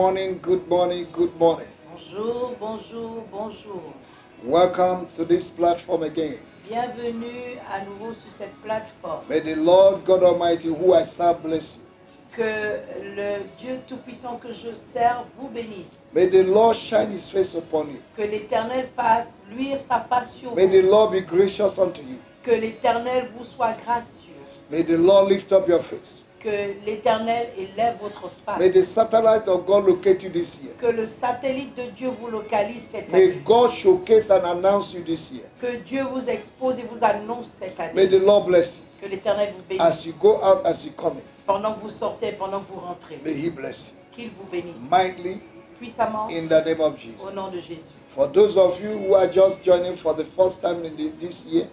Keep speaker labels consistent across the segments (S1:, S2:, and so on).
S1: morning, good morning, good morning.
S2: Bonjour, bonjour, bonjour.
S1: Welcome to this platform again.
S2: Bienvenue à nouveau sur cette plateforme.
S1: May the Lord God Almighty, who I serve, bless you.
S2: Que le Dieu Tout-Puissant que je sers vous bénisse.
S1: May the Lord shine his face upon you.
S2: Que l'Éternel fasse luire sa face sur
S1: May the
S2: vous.
S1: Lord be gracious unto you.
S2: Que l'Éternel vous soit gracieux.
S1: May the Lord lift up your face.
S2: Que l'Éternel élève votre face.
S1: May the satellite of God locate you this year.
S2: Que le satellite de Dieu vous localise cette
S1: May
S2: année.
S1: God showcase and announce you this year.
S2: Que Dieu vous expose et vous annonce cette année.
S1: May the Lord bless you.
S2: Que l'Éternel vous bénisse.
S1: As you go out, as you come in.
S2: Pendant que vous sortez, pendant que vous rentrez.
S1: May he bless you.
S2: Qu'il vous bénisse.
S1: Mightily,
S2: Puissamment.
S1: in the name of
S2: Au
S1: Jesus.
S2: nom de Jésus.
S1: For those of you who are just joining for the first time in this year,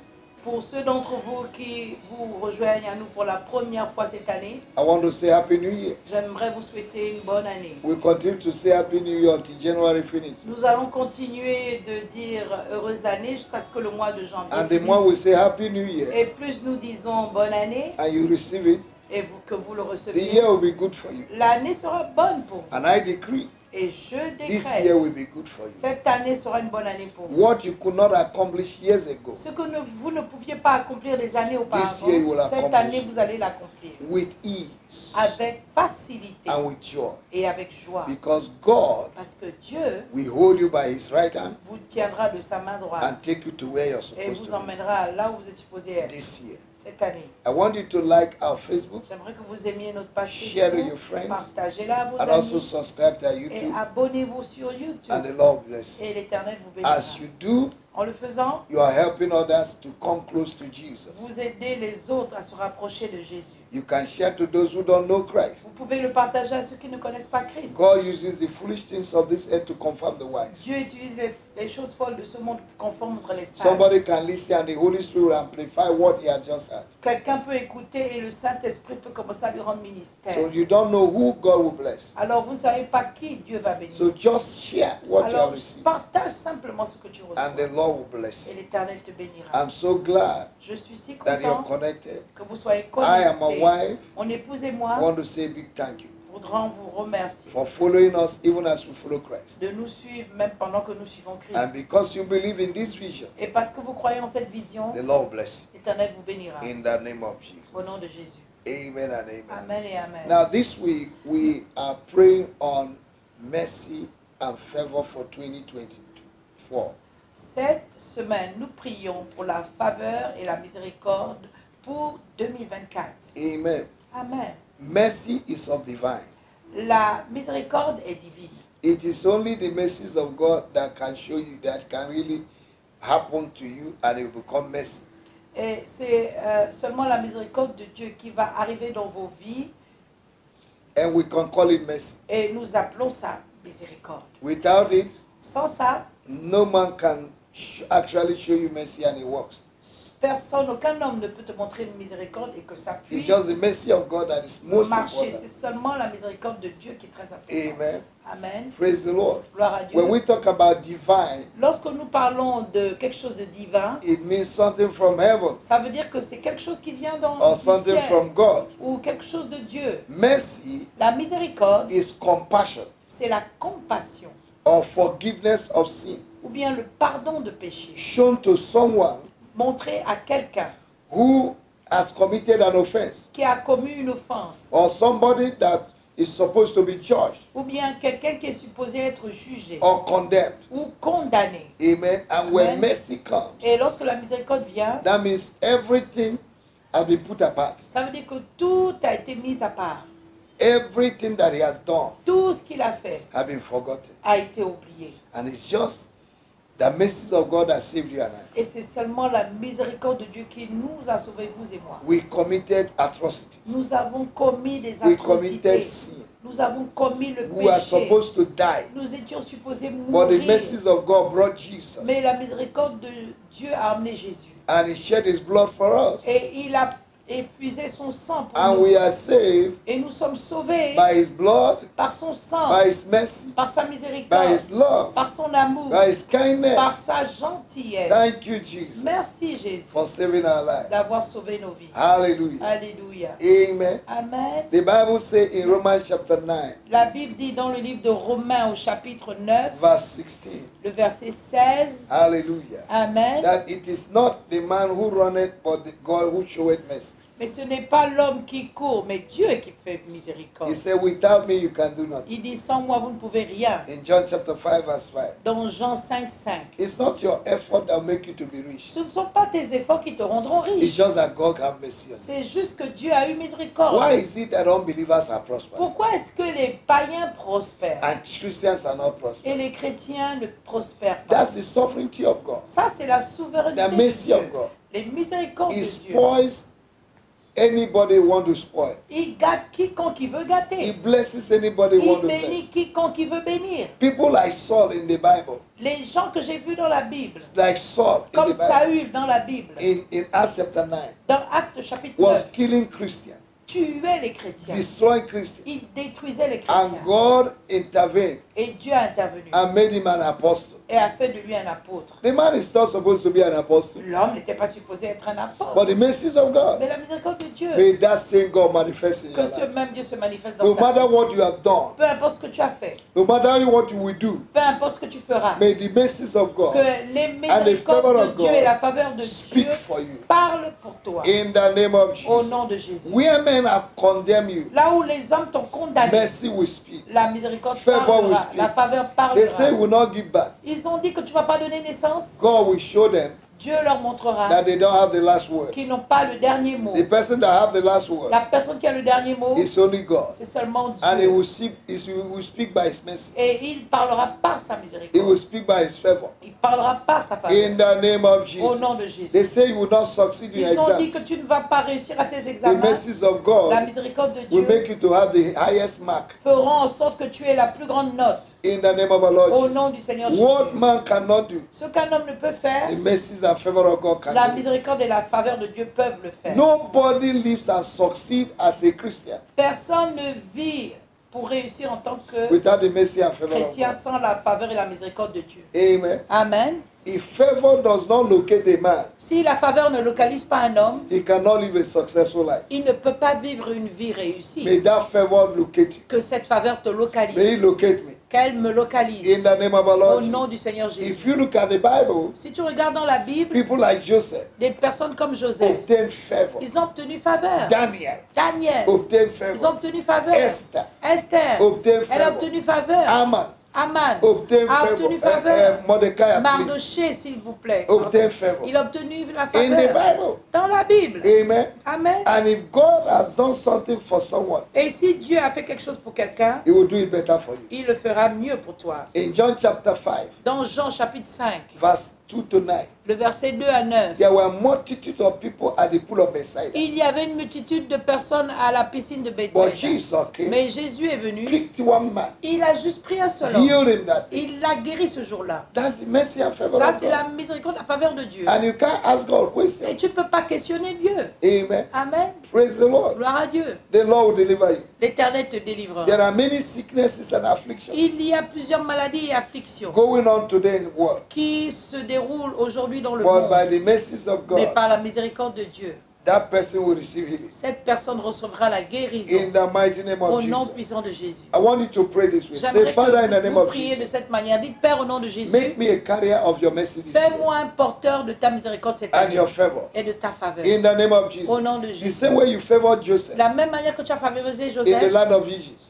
S2: Pour ceux d'entre vous qui vous rejoignent à nous pour la première fois cette année,
S1: I want to say Happy New Year.
S2: j'aimerais vous souhaiter une bonne année.
S1: We continue to say Happy New Year until January finish.
S2: Nous allons continuer de dire heureuse année jusqu'à ce que le mois de janvier
S1: And the more we
S2: finisse.
S1: say Happy New Year
S2: Et plus nous disons bonne année
S1: and you receive it,
S2: et que vous le
S1: the
S2: receviez,
S1: year will be good for you.
S2: l'année sera bonne pour vous.
S1: And I decree
S2: Et je
S1: this
S2: décrète,
S1: year will be good for you.
S2: cette année sera une bonne année pour vous.
S1: What you could not accomplish years ago,
S2: Ce que vous ne pouviez pas accomplir les années auparavant,
S1: year you will
S2: cette
S1: accomplish.
S2: année vous allez l'accomplir.
S1: with ease
S2: Avec facilité
S1: and with joy.
S2: et avec joie.
S1: Because God
S2: Parce que Dieu
S1: will hold you by his right hand
S2: vous tiendra de sa main droite
S1: and take you to where you're
S2: et
S1: supposed
S2: vous
S1: to be
S2: emmènera là où vous êtes supposé être
S1: this year.
S2: cette année.
S1: I want you to like our Facebook
S2: J'aimerais que vous aimiez notre page
S1: Share with your
S2: Facebook,
S1: friends.
S2: partagez-la à vos
S1: and also
S2: amis
S1: subscribe to our
S2: et
S1: YouTube.
S2: abonnez-vous sur YouTube
S1: And the Lord bless you.
S2: et l'Éternel vous bénira.
S1: As you do,
S2: En le faisant,
S1: you are helping others to come close to Jesus.
S2: vous aidez les autres à se rapprocher de Jésus.
S1: You can share to those who don't know Christ.
S2: Vous pouvez le partager à ceux qui ne connaissent pas Christ.
S1: God uses the foolish things of this earth to confirm the wise.
S2: Dieu utilise les choses folles de ce monde pour confondre les sages.
S1: Somebody can listen and the Holy Spirit will amplify what he has just heard.
S2: Quelqu'un peut écouter et le Saint-Esprit peut commencer à lui rendre ministère.
S1: So you don't know who God will bless.
S2: Alors vous ne savez pas qui Dieu va bénir.
S1: So just share what you have
S2: Alors
S1: received.
S2: partage simplement ce que tu reçois.
S1: And the Lord will bless
S2: Et
S1: you.
S2: l'Éternel te bénira.
S1: I'm so glad
S2: Je suis si
S1: that you're
S2: content
S1: connected.
S2: que vous soyez
S1: I am a
S2: connectés.
S1: wife.
S2: Mon épouse et
S1: I
S2: moi
S1: want to say a big thank you
S2: voudrons vous remercier
S1: for following us even as we follow Christ.
S2: de nous suivre même pendant que nous suivons Christ.
S1: And because you believe in this vision,
S2: Et parce que vous croyez en cette vision,
S1: the Lord bless
S2: l'Éternel vous bénira.
S1: you. In the name of Jesus.
S2: Au nom de Jésus.
S1: Amen and amen.
S2: Amen et amen.
S1: Now this week we are praying on mercy and favor for 2024.
S2: Cette semaine, nous prions pour la faveur et la miséricorde pour 2024.
S1: Amen.
S2: Amen.
S1: Mercy is of divine.
S2: La miséricorde est divine.
S1: It is only the mercies of God that can show you, that can really happen to you and it will become mercy.
S2: Et c'est seulement la miséricorde de Dieu qui va arriver dans vos vies
S1: And we can call it mercy.
S2: et nous appelons ça miséricorde.
S1: Without it,
S2: Sans ça,
S1: no man can actually show you mercy and it works.
S2: personne, aucun homme ne peut te montrer une miséricorde et que ça
S1: It's
S2: puisse
S1: just the mercy of God that is most
S2: marcher.
S1: important.
S2: C'est seulement la miséricorde de Dieu qui est très importante.
S1: Amen.
S2: Amen.
S1: Praise the Lord.
S2: Gloire à Dieu.
S1: When we talk about divine,
S2: Lorsque nous parlons de quelque chose de divin,
S1: it means something from heaven
S2: ça veut dire que c'est quelque chose qui vient
S1: or
S2: du
S1: something
S2: ciel
S1: from God.
S2: ou quelque chose de Dieu.
S1: Mercy
S2: La miséricorde,
S1: is compassion
S2: c'est la compassion
S1: or forgiveness of sin
S2: ou bien le pardon de péché
S1: shown to someone
S2: montré à quelqu'un
S1: who has committed an offense
S2: qui a commis une offense
S1: or somebody that is supposed to be judged
S2: ou bien quelqu'un qui est supposé être jugé
S1: or condemned.
S2: ou condamné.
S1: Amen. And when
S2: Amen.
S1: mercy comes,
S2: Et lorsque la miséricorde vient,
S1: that means everything has been put apart.
S2: ça veut dire que tout a été mis à part.
S1: Everything that he has done
S2: Tout ce qu'il a fait
S1: has been forgotten.
S2: a été oublié.
S1: And it's just the mercies of God that saved you and I.
S2: Et c'est seulement la miséricorde de Dieu qui nous a sauvés, vous et moi.
S1: We committed atrocities.
S2: Nous avons commis des
S1: We committed
S2: atrocités.
S1: sin.
S2: Nous avons commis le
S1: We are
S2: péché.
S1: supposed to die.
S2: Nous étions supposés
S1: But the
S2: mourir.
S1: mercies of God brought Jesus.
S2: Mais la miséricorde de Dieu a amené Jésus.
S1: And he shed his blood for us.
S2: Et il a effusé son sang pour
S1: And
S2: nous.
S1: we are saved
S2: Et nous sommes sauvés
S1: by his blood,
S2: par son sang,
S1: by his mercy,
S2: par sa
S1: by
S2: miséricorde,
S1: his love,
S2: par son amour,
S1: by his kindness.
S2: par sa gentillesse. aussi yes.
S1: Thank you, Jesus,
S2: Merci Jésus
S1: for saving our life.
S2: d'avoir sauvé nos vies.
S1: Hallelujah.
S2: Alléluia.
S1: Amen.
S2: Amen.
S1: The Bible says in Romans chapter 9,
S2: La Bible dit dans le livre de Romains au chapitre 9,
S1: verse 16,
S2: le verset 16,
S1: hallelujah,
S2: Amen.
S1: that it is not the man who runneth, but the God who showeth mercy.
S2: Mais ce n'est pas l'homme qui court, mais Dieu qui fait miséricorde.
S1: He said, without me you can do nothing.
S2: Il dit, sans moi, vous ne pouvez rien.
S1: In John chapter 5, verse 5.
S2: Dans Jean 5, 5.
S1: It's not your effort that will make you to be rich.
S2: Ce ne sont pas tes efforts qui te rendront
S1: It's
S2: riche.
S1: just that God have mercy on you.
S2: C'est juste que Dieu a eu miséricorde.
S1: Why is it that unbelievers are prosperous
S2: Pourquoi est-ce que les païens prospèrent
S1: and Christians are not
S2: et
S1: prosperous?
S2: les chrétiens ne prospèrent pas?
S1: That's the sovereignty of God.
S2: Ça, c'est la souveraineté
S1: The
S2: de
S1: mercy
S2: Dieu.
S1: of God.
S2: Les miséricordes
S1: He
S2: de Dieu.
S1: spoils anybody who want to spoil.
S2: Il gâte quiconque il veut
S1: He
S2: gâter.
S1: blesses anybody who
S2: Il
S1: want to
S2: bénit
S1: bless.
S2: quiconque il veut bénir.
S1: People like Saul in the Bible,
S2: Les gens que j'ai vus dans la Bible,
S1: like Saul in
S2: comme
S1: the Bible,
S2: Saül dans la Bible,
S1: in Acts chapter 9,
S2: dans Actes chapitre
S1: was
S2: 9,
S1: killing Christians,
S2: tuait les chrétiens.
S1: destroying Christians.
S2: Il détruisait les
S1: And
S2: chrétiens.
S1: God intervened
S2: Et Dieu a intervenu
S1: and made him an apostle.
S2: et a fait de lui un apôtre.
S1: The man is not supposed to be an apostle,
S2: L'homme n'était pas supposé être un
S1: but
S2: apôtre.
S1: the mercies of God,
S2: Mais la miséricorde de Dieu,
S1: may that same God manifest in
S2: que
S1: your
S2: ce
S1: life.
S2: même Dieu se manifeste dans
S1: No
S2: ta
S1: matter
S2: vie.
S1: what you have done,
S2: Peu importe ce que tu as fait,
S1: no matter what you will do,
S2: peu importe ce que tu feras,
S1: may the mercies of
S2: que
S1: God
S2: les
S1: favor
S2: miséricordes
S1: of
S2: de Dieu
S1: God
S2: et la faveur de Dieu
S1: speak for you.
S2: parlent pour toi.
S1: In the name of
S2: Au
S1: Jesus.
S2: nom de Jésus.
S1: Where men have condemned you,
S2: Là où les hommes t'ont condamné,
S1: mercy will speak.
S2: la miséricorde
S1: Favor will
S2: parlera,
S1: speak.
S2: la faveur
S1: They say
S2: parlera.
S1: will not give back.
S2: Ils ont dit que tu ne vas pas donner naissance.
S1: God will show them
S2: Dieu leur montrera
S1: that they don't have the last word.
S2: qu'ils n'ont pas le dernier mot.
S1: The person that have the last word
S2: La personne qui a le dernier mot,
S1: is only God.
S2: c'est seulement
S1: And he
S2: Dieu.
S1: will speak by his mercy.
S2: Et il parlera par sa
S1: He will
S2: miséricorde.
S1: speak by his favor.
S2: Il parlera par sa
S1: In
S2: faveur.
S1: the name of
S2: Au
S1: Jesus.
S2: nom de
S1: They
S2: Jésus.
S1: say you will not succeed in
S2: Ils ont dit que
S1: exams.
S2: tu ne vas pas réussir à tes
S1: The
S2: examens.
S1: mercies of
S2: La
S1: God
S2: miséricorde de
S1: will
S2: Dieu
S1: make you to have the highest mark.
S2: feront en sorte que tu aies la plus grande note.
S1: In the name of our
S2: Au
S1: Lord
S2: nom
S1: Jesus.
S2: du Seigneur
S1: What
S2: Jésus.
S1: man cannot do,
S2: Ce qu'un homme ne peut faire,
S1: the mercies and favor of God
S2: la
S1: can do.
S2: miséricorde et la faveur de Dieu peuvent le faire.
S1: Nobody lives and succeed as a Christian
S2: Personne ne vit pour réussir en tant que
S1: without the mercy and favor of
S2: chrétien
S1: God.
S2: sans la faveur et la miséricorde de Dieu.
S1: Amen.
S2: Amen.
S1: If favor does not locate a man,
S2: Si la faveur ne localise pas un homme,
S1: he cannot live a successful life.
S2: il ne peut pas vivre une vie réussie.
S1: May that favor locate you.
S2: Que cette faveur te
S1: May he
S2: localise.
S1: locate me.
S2: Qu'elle me localise.
S1: In the name of our
S2: Au
S1: Lord
S2: nom
S1: Jesus.
S2: du Seigneur
S1: If
S2: Jésus.
S1: you look at the Bible,
S2: Si tu regardes dans la Bible,
S1: people like Joseph
S2: des personnes comme Joseph,
S1: obtained favor.
S2: ils ont obtenu faveur.
S1: Daniel
S2: Daniel,
S1: obtained
S2: ils ont
S1: favor.
S2: obtenu faveur.
S1: Esther
S2: Esther,
S1: obtained
S2: elle a
S1: favor.
S2: obtenu faveur.
S1: Haman
S2: Aman
S1: obtained
S2: a
S1: favor.
S2: obtenu faveur.
S1: Mordecai, please,
S2: Mardoché, s'il vous plaît.
S1: obtained favor.
S2: Il a obtenu la
S1: In the
S2: faveur
S1: Bible.
S2: dans la Bible.
S1: Amen.
S2: Amen.
S1: And if God has done something for someone,
S2: Et si Dieu a fait quelque chose pour quelqu'un,
S1: he will do it better for you.
S2: il le fera mieux pour toi.
S1: In John chapter 5,
S2: Dans Jean chapitre 5,
S1: verse 2 to 9,
S2: le verset 2 à 9,
S1: there were multitude of people at the pool of Bethsaida.
S2: il y avait une multitude de personnes à la piscine de
S1: But
S2: Bethsaida.
S1: Jesus came,
S2: Mais Jésus est venu,
S1: picked one man,
S2: il a juste pris un seul homme.
S1: healed him that day.
S2: Il l'a guéri ce jour-là.
S1: That's the mercy and favor
S2: Ça,
S1: of
S2: c'est la
S1: God.
S2: miséricorde, la faveur de Dieu.
S1: And you can't ask God
S2: Et
S1: questions.
S2: tu ne peux pas questionner Dieu.
S1: Amen.
S2: Amen.
S1: Praise the Lord.
S2: Gloire à Dieu.
S1: The Lord will deliver you.
S2: L'Éternel te délivrera.
S1: There are many sicknesses and afflictions
S2: Il y a plusieurs maladies et afflictions
S1: going on today in the world.
S2: qui se déroulent aujourd'hui dans le
S1: But
S2: monde.
S1: by the mercies of
S2: Mais
S1: God,
S2: par la miséricorde de Dieu,
S1: that person will receive healing.
S2: cette personne recevra la guérison
S1: In the mighty name
S2: au
S1: of
S2: nom
S1: Jesus.
S2: puissant de Jésus.
S1: I want you to pray this way. Say,
S2: J'aimerais
S1: Father, in the
S2: que
S1: name
S2: vous
S1: of
S2: priez de
S1: Jesus,
S2: cette manière. Dites, Père, au nom de Jésus,
S1: make me a carrier of your mercy this year
S2: fais-moi un porteur de ta miséricorde cette
S1: and
S2: année
S1: your favor.
S2: et de ta faveur.
S1: In the name of
S2: Au
S1: Jesus.
S2: nom de
S1: The
S2: Jésus.
S1: same way you favored Joseph
S2: La même manière que tu as favorisé
S1: in the
S2: Joseph
S1: land of Egypt.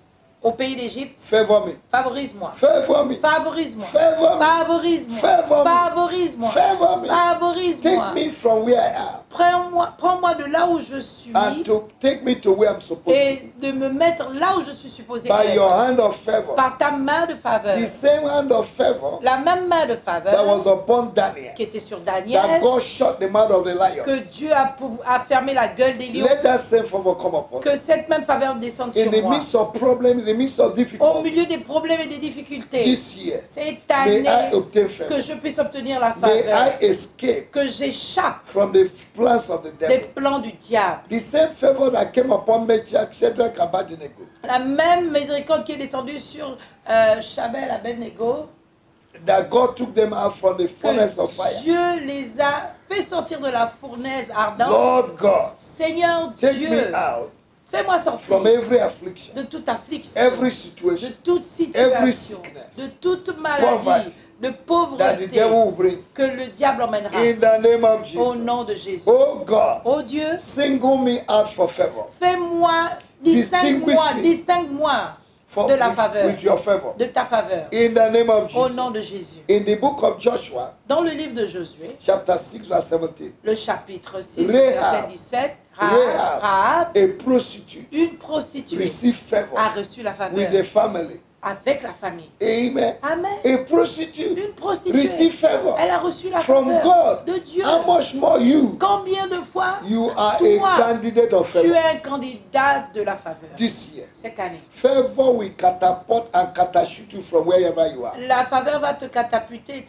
S2: au pays d'Égypte,
S1: Favor me.
S2: favorise-moi.
S1: Favor me.
S2: Favorise-moi.
S1: Favor me.
S2: Favorise-moi.
S1: Favor me.
S2: Favorise-moi.
S1: Favor me.
S2: Favorise-moi.
S1: Take me from where I am
S2: Prends-moi de là où je suis
S1: and to take me to where I'm supposed to be.
S2: et de me mettre là où je suis supposé
S1: By your
S2: être.
S1: hand of favor.
S2: Par ta main de faveur.
S1: The same hand of favor
S2: La même main de
S1: that
S2: faveur
S1: was upon Daniel.
S2: qui était sur
S1: That
S2: Daniel,
S1: God shut the mouth of the lion.
S2: que Dieu a fermé la gueule des lions,
S1: Let that same favor come upon you.
S2: que cette même faveur descende
S1: In
S2: sur
S1: the
S2: moi.
S1: midst of problems, in the midst of
S2: Au
S1: difficulties,
S2: milieu des problèmes et des difficultés,
S1: this year,
S2: cette
S1: may I
S2: année,
S1: obtain favor.
S2: que je puisse obtenir la
S1: May
S2: faveur,
S1: I escape
S2: que j'échappe
S1: from the plans of the
S2: des
S1: devil.
S2: plans du diable.
S1: The same favor that came upon Meshach, Shadrach, and Abednego.
S2: La même miséricorde qui est descendue sur Chabel, Abednego,
S1: that God took them out from the furnace of fire.
S2: Dieu les a fait sortir de la fournaise ardente.
S1: Lord God,
S2: Seigneur
S1: take
S2: Dieu,
S1: me out
S2: fais-moi sortir
S1: from every affliction,
S2: de toute affliction,
S1: every
S2: de
S1: situation
S2: toute
S1: every
S2: situation,
S1: sickness,
S2: de toute maladie,
S1: poverty,
S2: de
S1: that the
S2: pauvreté
S1: devil will bring.
S2: que le diable emmènera.
S1: In the name of
S2: Au
S1: Jesus.
S2: nom de Jésus.
S1: Oh God,
S2: Oh Dieu,
S1: single me out for favor.
S2: fais-moi, distingue-moi
S1: For,
S2: de la faveur,
S1: with your favor.
S2: de ta faveur.
S1: In the name of
S2: Au
S1: Jesus.
S2: nom de Jésus.
S1: In the book of Joshua,
S2: Dans le livre de Josué,
S1: chapter 6, verse 17,
S2: le chapitre 6,
S1: Rahab,
S2: verset 17,
S1: Rahab,
S2: Rahab,
S1: a prostitute,
S2: une prostituée,
S1: received favor
S2: a reçu la
S1: with
S2: faveur
S1: the family.
S2: avec la famille.
S1: Amen.
S2: Amen.
S1: A prostitute
S2: Une prostituée,
S1: received favor
S2: elle a reçu la
S1: from
S2: faveur
S1: God.
S2: de Dieu.
S1: How much more you?
S2: Combien de fois
S1: You are
S2: toi,
S1: a candidate of
S2: tu
S1: favor
S2: es un candidat de la faveur
S1: this year.
S2: cette année?
S1: Favor will catapult and catapult you from wherever you are.
S2: La faveur va te catapulter et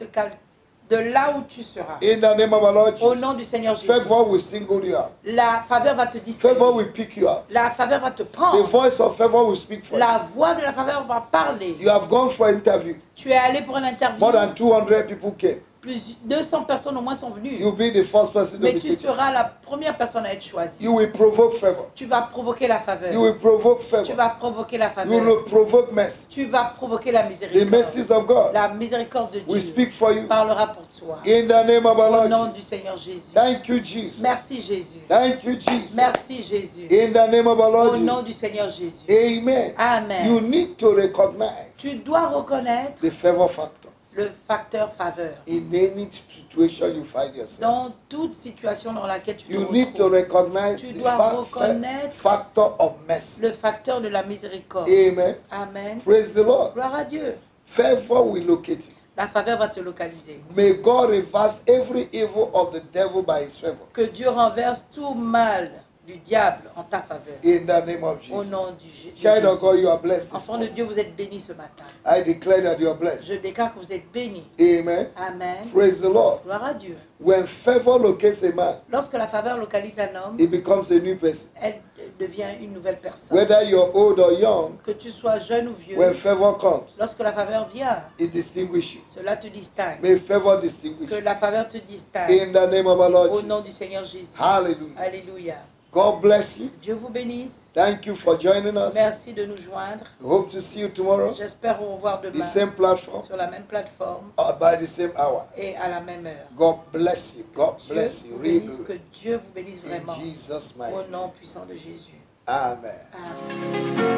S2: de là où tu seras.
S1: In the name of our Lord
S2: Au
S1: Jesus.
S2: nom du Seigneur Jésus.
S1: Favor will single you out.
S2: La faveur va te distinguer.
S1: Favor will pick you up.
S2: La faveur va te
S1: The
S2: prendre.
S1: voice of favor will speak for you.
S2: La voix de la faveur va parler.
S1: You have gone for interview.
S2: Tu es allé pour un interview.
S1: More than 200 people came.
S2: Plus 200 personnes au moins sont venues.
S1: You'll be the first person to
S2: Mais
S1: be
S2: tu
S1: taken.
S2: seras la première personne à être choisie.
S1: You will provoke favor.
S2: Tu vas provoquer la faveur.
S1: You will provoke
S2: Tu
S1: favor.
S2: vas provoquer la
S1: You
S2: faveur.
S1: will provoke mercy.
S2: Tu vas provoquer la
S1: The
S2: miséricorde.
S1: mercies of God
S2: La miséricorde de
S1: will
S2: Dieu
S1: speak for you.
S2: parlera pour toi.
S1: In the name of our
S2: Au
S1: Lord
S2: nom
S1: Jesus.
S2: du Seigneur Jésus.
S1: Thank you, Jesus.
S2: Merci Jésus.
S1: Thank you, Jesus.
S2: Merci Jésus.
S1: In the name of our
S2: Au
S1: Lord
S2: nom
S1: Jesus.
S2: du Seigneur Jésus.
S1: Amen.
S2: Amen.
S1: You need to recognize
S2: Tu dois reconnaître
S1: the favor factor
S2: le facteur faveur
S1: in any situation you find yourself.
S2: dans toute situation dans laquelle tu te
S1: You need to
S2: retrouves.
S1: recognize
S2: Tu
S1: the
S2: dois reconnaître
S1: factor of mercy.
S2: le facteur de la miséricorde.
S1: Amen.
S2: Amen.
S1: Praise the Lord.
S2: Gloire à Dieu.
S1: Favor will locate you.
S2: La faveur va te localiser.
S1: May God reverse every evil of the devil by his favor.
S2: Que Dieu renverse tout mal du diable en ta faveur.
S1: In the name of
S2: Au
S1: Jesus.
S2: nom du Jésus.
S1: Child of God, you are blessed. This
S2: Enfants de
S1: morning.
S2: Dieu, vous êtes bénis ce matin.
S1: I declare that you are blessed.
S2: Je déclare que vous êtes bénis.
S1: Amen.
S2: Amen.
S1: Praise the Lord.
S2: Gloire à Dieu.
S1: When favor locates a man,
S2: Lorsque la faveur localise un homme,
S1: he becomes a new person.
S2: elle devient une nouvelle personne.
S1: Whether you're old or young,
S2: Que tu sois jeune ou vieux,
S1: when favor comes,
S2: lorsque la faveur vient,
S1: it distinguishes you.
S2: cela te distingue.
S1: May favor distinguish
S2: Que
S1: you.
S2: la faveur te distingue.
S1: In the name of our Lord
S2: Au nom
S1: Jesus.
S2: du Seigneur Jésus.
S1: Hallelujah.
S2: Alléluia.
S1: God bless you.
S2: Dieu vous bénisse.
S1: Thank you for joining us.
S2: Merci de nous joindre.
S1: Hope to see you tomorrow.
S2: J'espère vous revoir
S1: The
S2: demain
S1: same platform
S2: sur la même plateforme
S1: by the same hour.
S2: et à la même heure.
S1: God bless you. God
S2: Dieu
S1: bless you.
S2: vous
S1: Really
S2: bénisse, que
S1: good.
S2: Dieu vous bénisse
S1: In
S2: vraiment.
S1: Jesus'
S2: Au
S1: mighty
S2: nom
S1: name.
S2: puissant de Jésus.
S1: Amen.
S2: Amen.